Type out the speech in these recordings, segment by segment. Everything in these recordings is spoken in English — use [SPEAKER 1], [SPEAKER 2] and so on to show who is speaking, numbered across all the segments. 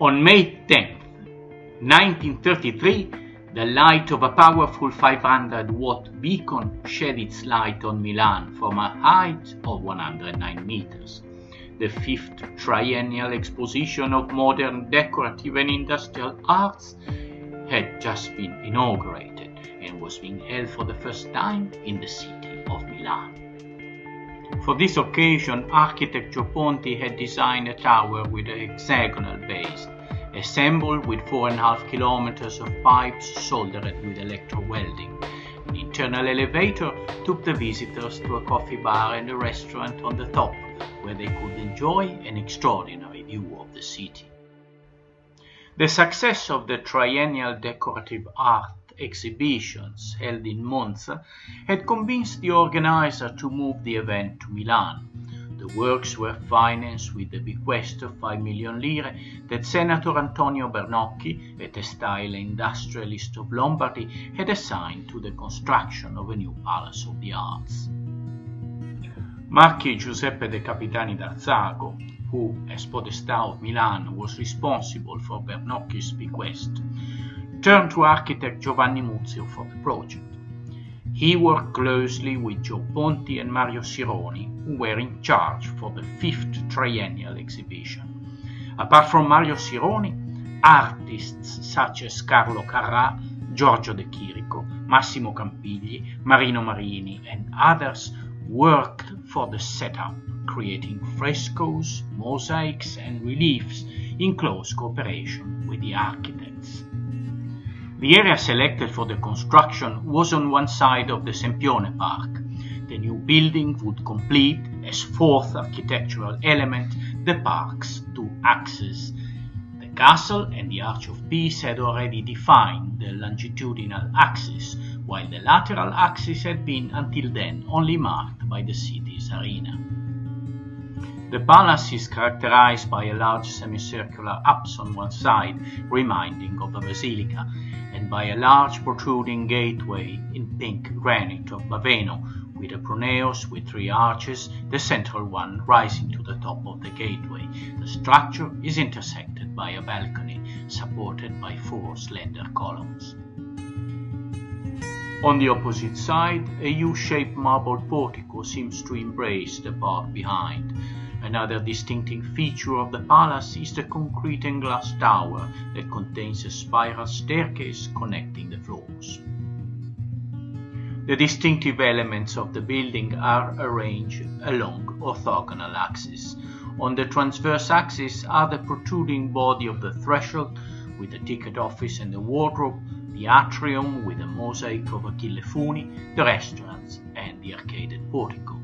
[SPEAKER 1] On May 10th, 1933, the light of a powerful 500-watt beacon shed its light on Milan from a height of 109 meters. The 5th Triennial Exposition of Modern Decorative and Industrial Arts had just been inaugurated and was being held for the first time in the city of Milan. For this occasion, architect Gio Ponti had designed a tower with a hexagonal base, assembled with 4.5 kilometers of pipes soldered with electro-welding. An internal elevator took the visitors to a coffee bar and a restaurant on the top, where they could enjoy an extraordinary view of the city. The success of the Triennial Decorative Art Exhibitions held in Monza had convinced the organizer to move the event to Milan. The works were financed with the bequest of 5 million lire that Senator Antonio Bernocchi, a textile industrialist of Lombardy, had assigned to the construction of a new Palace of the Arts. Marquis Giuseppe De Capitani d'Arzago, who, as Podestà of Milan, was responsible for Bernocchi's bequest, turned to architect Giovanni Muzio for the project. He worked closely with Gio Ponti and Mario Sironi, who were in charge for the 5th Triennial Exhibition. Apart from Mario Sironi, artists such as Carlo Carrà, Giorgio de Chirico, Massimo Campigli, Marino Marini, and others worked for the setup, creating frescoes, mosaics, and reliefs in close cooperation with the architects. The area selected for the construction was on one side of the Sempione Park. The new building would complete, as fourth architectural element, the park's two axes. The castle and the Arch of Peace had already defined the longitudinal axis, while the lateral axis had been until then only marked by the city's arena. The palace is characterized by a large semicircular apse on one side, reminding of a basilica, and by a large protruding gateway in pink granite of Baveno, with a pronaos with 3 arches, the central one rising to the top of the gateway. The structure is intersected by a balcony, supported by 4 slender columns. On the opposite side, a U-shaped marble portico seems to embrace the part behind. Another distinctive feature of the palace is the concrete and glass tower that contains a spiral staircase connecting the floors. The distinctive elements of the building are arranged along orthogonal axes. On the transverse axis are the protruding body of the threshold with the ticket office and the wardrobe, the atrium with a mosaic of Achille Funi, the restaurants, and the arcaded portico.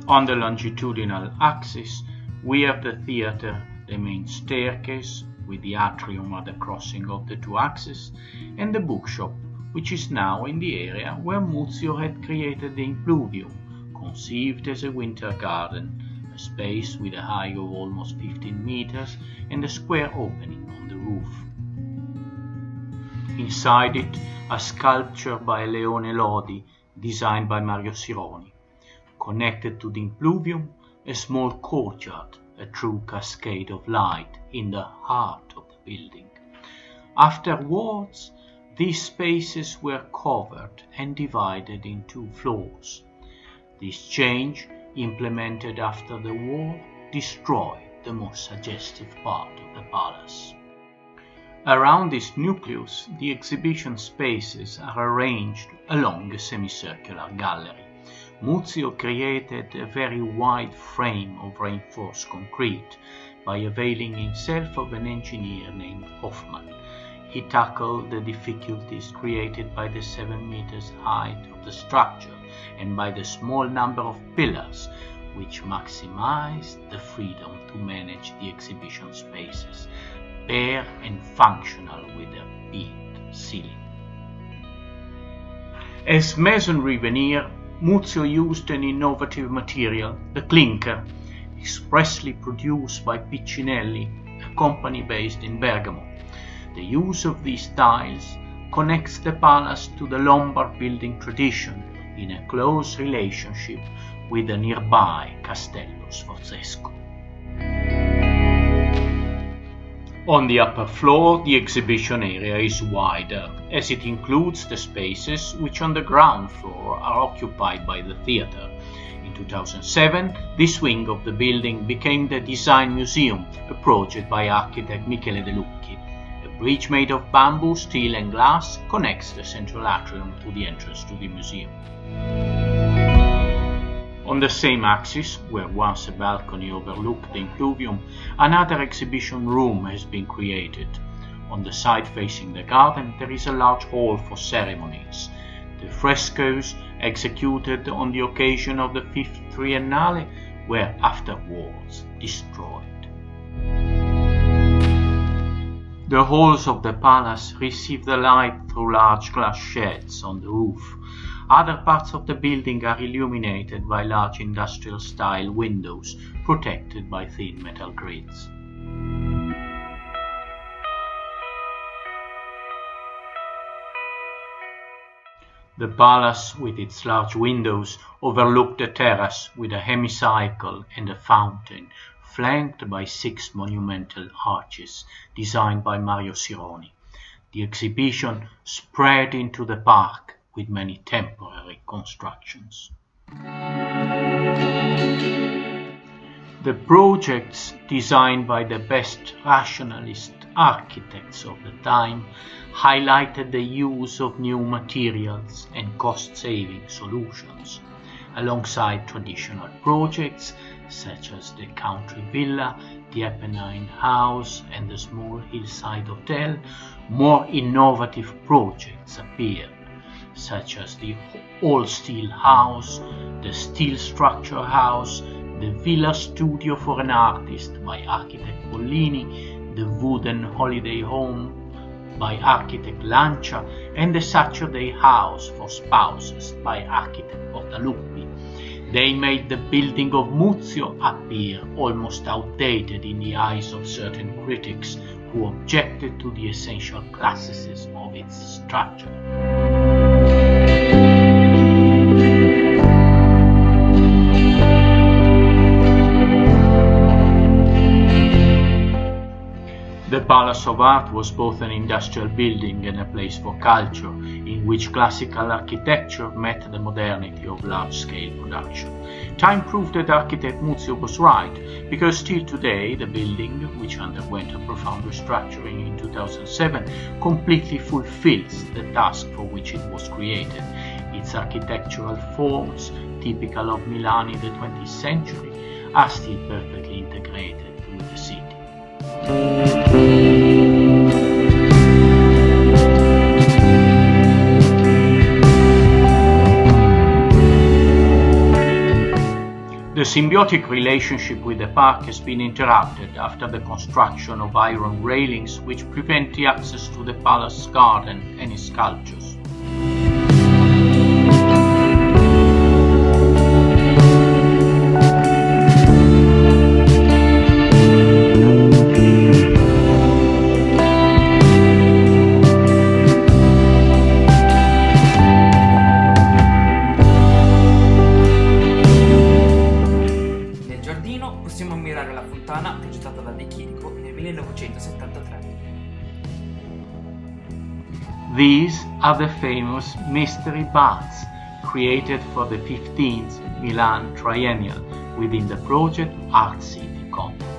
[SPEAKER 1] On the longitudinal axis, we have the theatre, the main staircase, with the atrium at the crossing of the 2 axes, and the bookshop, which is now in the area where Muzio had created the impluvium, conceived as a winter garden, a space with a height of almost 15 meters and a square opening on the roof. Inside it, a sculpture by Leone Lodi, designed by Mario Sironi. Connected to the impluvium, a small courtyard, a true cascade of light in the heart of the building. Afterwards, these spaces were covered and divided in 2 floors. This change, implemented after the war, destroyed the most suggestive part of the palace. Around this nucleus, the exhibition spaces are arranged along a semicircular gallery. Muzio created a very wide frame of reinforced concrete by availing himself of an engineer named Hoffman. He tackled the difficulties created by the 7 meters height of the structure and by the small number of pillars, which maximized the freedom to manage the exhibition spaces, bare and functional with their peaked ceiling. As masonry veneer, Muzio used an innovative material, the clinker, expressly produced by Piccinelli, a company based in Bergamo. The use of these tiles connects the palace to the Lombard building tradition in a close relationship with the nearby Castello Sforzesco. On the upper floor, the exhibition area is wider, as it includes the spaces which on the ground floor are occupied by the theatre. In 2007, this wing of the building became the Design Museum, a project by architect Michele De Lucchi. A bridge made of bamboo, steel and glass connects the central atrium to the entrance to the museum. On the same axis, where once a balcony overlooked the impluvium, another exhibition room has been created. On the side facing the garden, there is a large hall for ceremonies. The frescoes executed on the occasion of the V Triennale were afterwards destroyed. The halls of the palace receive the light through large glass sheds on the roof. Other parts of the building are illuminated by large industrial-style windows protected by thin metal grids. The palace, with its large windows, overlooked a terrace with a hemicycle and a fountain, flanked by 6 monumental arches designed by Mario Sironi. The exhibition spread into the park with many temporary constructions. The projects, designed by the best rationalist architects of the time, highlighted the use of new materials and cost-saving solutions, alongside traditional projects such as the country villa, the Apennine house and the small hillside hotel. More innovative projects appeared, such as the all-steel house, the steel structure house, the villa studio for an artist by architect Pollini, the wooden holiday home by architect Lancia, and the Saturday house for spouses by architect Portaluppi. They made the building of Muzio appear almost outdated in the eyes of certain critics who objected to the essential classicism of its structure. The Palace of Art was both an industrial building and a place for culture, in which classical architecture met the modernity of large-scale production. Time proved that architect Muzio was right, because still today the building, which underwent a profound restructuring in 2007, completely fulfills the task for which it was created. Its architectural forms, typical of Milan in the 20th century, are still perfectly integrated with the city. The symbiotic relationship with the park has been interrupted after the construction of iron railings which prevent the access to the palace garden and its sculptures.
[SPEAKER 2] Possiamo ammirare la fontana progettata da De Chirico nel 1973.
[SPEAKER 1] These are the famous mystery baths created for the 15th Milan Triennial within the project Art City context.